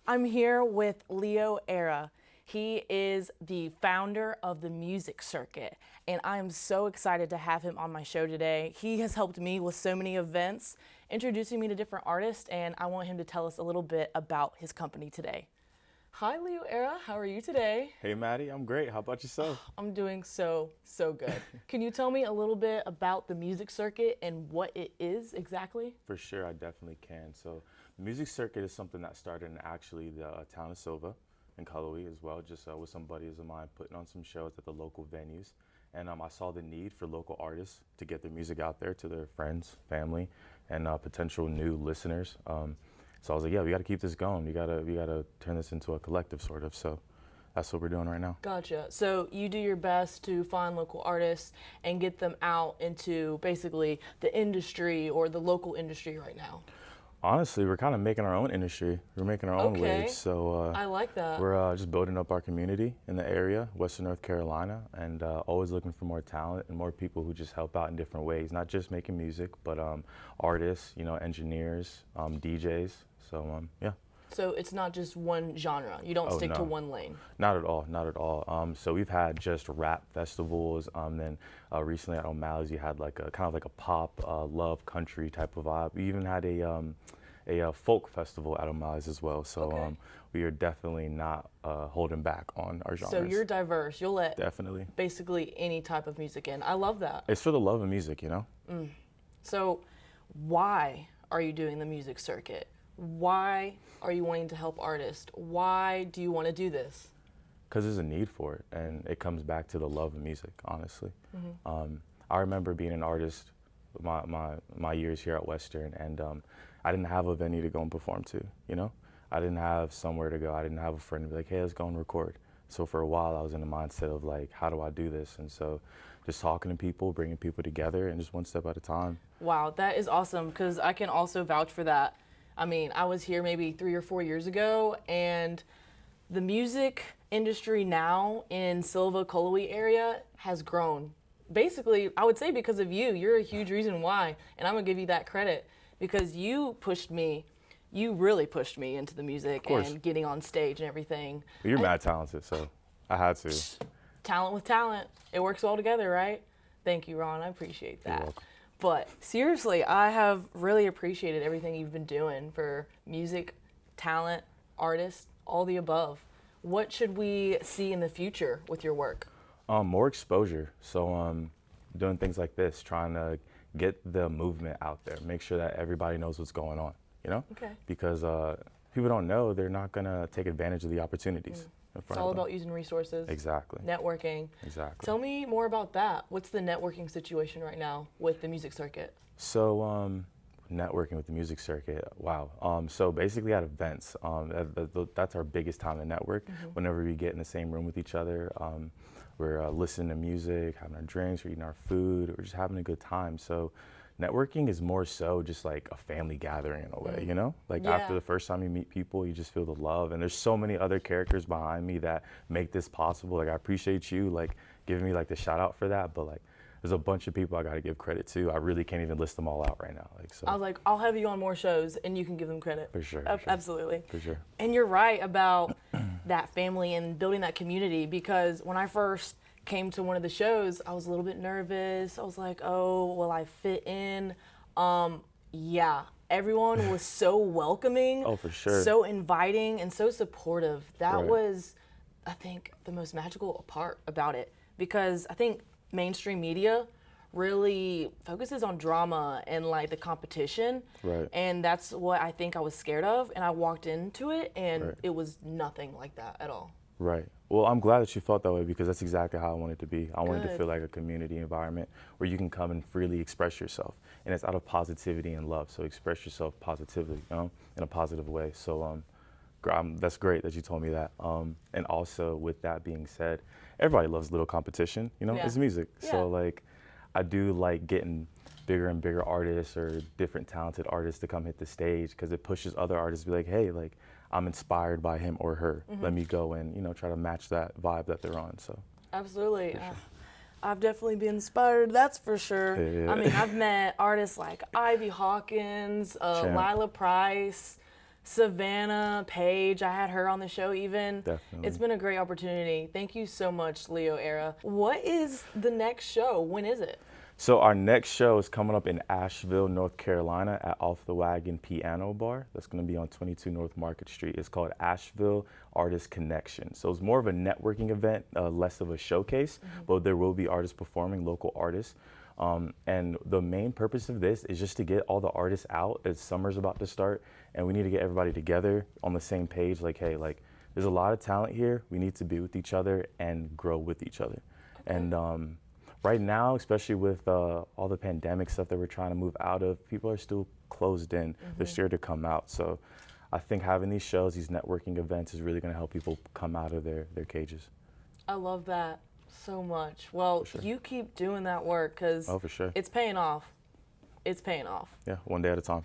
I'm here with Leo Era. He is the founder of the Music Circuit, and I am so excited to have him on my show today. He has helped me with so many events, introducing me to different artists, and I want him to tell us a little bit about his company today. Hi, Leo Era. How are you today? Hey, Maddie, I'm great. How about yourself? I'm doing so good. Can you tell me a little bit about the Music Circuit and what it is exactly? For sure, I definitely can. So, the music circuit is something that started in actually the town of Silva in Cullowhee as well, just with some buddies of mine putting on some shows at the local venues. And I saw the need for local artists to get their music out there to their friends, family, and potential new listeners. So I was like, yeah, we got to keep this going. We gotta turn this into a collective sort of. So that's what we're doing right now. Gotcha. So you do your best to find local artists and get them out into basically the industry or the local industry right now. Honestly, we're kind of making our own industry. We're making our own waves. So I like that. we're just building up our community in the area, Western North Carolina, and always looking for more talent and more people who just help out in different ways, not just making music, but artists, engineers, DJs. So yeah. So it's not just one genre. You don't stick to one lane. Not at all, not at all. So we've had just rap festivals. Then recently at O'Malley's, you had like a kind of like a pop, love, country type of vibe. We even had a folk festival at O'Malley's as well. So we are definitely not holding back on our genres. So you're diverse. You'll let definitely basically any type of music in. I love that. It's for the love of music, So why are you doing the Music Circuit? Why are you wanting to help artists? Why do you want to do this? Because there's a need for it, and it comes back to the love of music, honestly. I remember being an artist my years here at Western, and I didn't have a venue to go and perform to, I didn't have somewhere to go. I didn't have a friend to be like, hey, let's go and record. So for a while, I was in the mindset of like, how do I do this? And so just talking to people, bringing people together, and just one step at a time. Wow, that is awesome, because I can also vouch for that. I mean, I was here maybe 3 or 4 years ago, and the music industry now in Silva, Cullowhee area has grown. Basically, I would say because of you. You're a huge reason why, and I'm gonna give you that credit because you pushed me. You really pushed me into the music and getting on stage and everything. But you're mad talented, so I had to. Talent with talent, it works well together, right? Thank you, Ron. I appreciate that. You're welcome. But seriously, I have really appreciated everything you've been doing for music, talent, artists, all the above. What should we see in the future with your work? More exposure. So doing things like this, trying to get the movement out there, make sure that everybody knows what's going on, Okay. Because people don't know, they're not going to take advantage of the opportunities. It's all about using resources. Exactly. Networking. Exactly. Tell me more about that. What's the networking situation right now with the Music Circuit? So networking with the music circuit, wow. So basically at events, that's our biggest time to network. Whenever we get in the same room with each other, we're listening to music, having our drinks, we're eating our food, we're just having a good time. So networking is more so just like a family gathering in a way, Like after the first time you meet people, you just feel the love. And there's so many other characters behind me that make this possible. Like I appreciate you like giving me like the shout out for that, but like there's a bunch of people I gotta give credit to. I really can't even list them all out right now. So I was like, I'll have you on more shows and you can give them credit. For sure. Absolutely. For sure. And you're right about that family and building that community, because when I first came to one of the shows, I was a little bit nervous. I was like, oh, will I fit in? Yeah, everyone was so welcoming. Oh, for sure. So inviting and so supportive. That was, I think, the most magical part about it, because I think mainstream media really focuses on drama and like the competition. Right. And that's what I think I was scared of. And I walked into it and it was nothing like that at all. Right. Well, I'm glad that you felt that way, because that's exactly how I wanted to be. I wanted to Good. feel like a community environment where you can come and freely express yourself. And it's out of positivity and love. So express yourself positively, in a positive way. So that's great that you told me that. And also with that being said, everybody loves a little competition, It's music. Yeah. So like, I do like getting bigger and bigger artists or different talented artists to come hit the stage, because it pushes other artists to be like, hey, like I'm inspired by him or her. Let me go and, try to match that vibe that they're on. So Absolutely. For sure. I've definitely been inspired, that's for sure. Yeah. I mean, I've met artists like Ivy Hawkins, Champ. Lila Price, Savannah, Paige, I had her on the show even. Definitely. It's been a great opportunity. Thank you so much, Leo Era. What is the next show? When is it? So our next show is coming up in Asheville, North Carolina at Off the Wagon Piano Bar. That's going to be on 22 North Market Street. It's called Asheville Artist Connection. So it's more of a networking event, less of a showcase, but there will be artists performing, local artists. And the main purpose of this is just to get all the artists out as summer's about to start, and we need to get everybody together on the same page. Like, hey, like there's a lot of talent here. We need to be with each other and grow with each other. Okay. And right now, especially with all the pandemic stuff that we're trying to move out of, people are still closed in. They're scared to come out. So I think having these shows, these networking events is really going to help people come out of their cages. I love that so much. Well, sure. You keep doing that work because Oh, for sure. It's paying off. It's paying off. Yeah, one day at a time.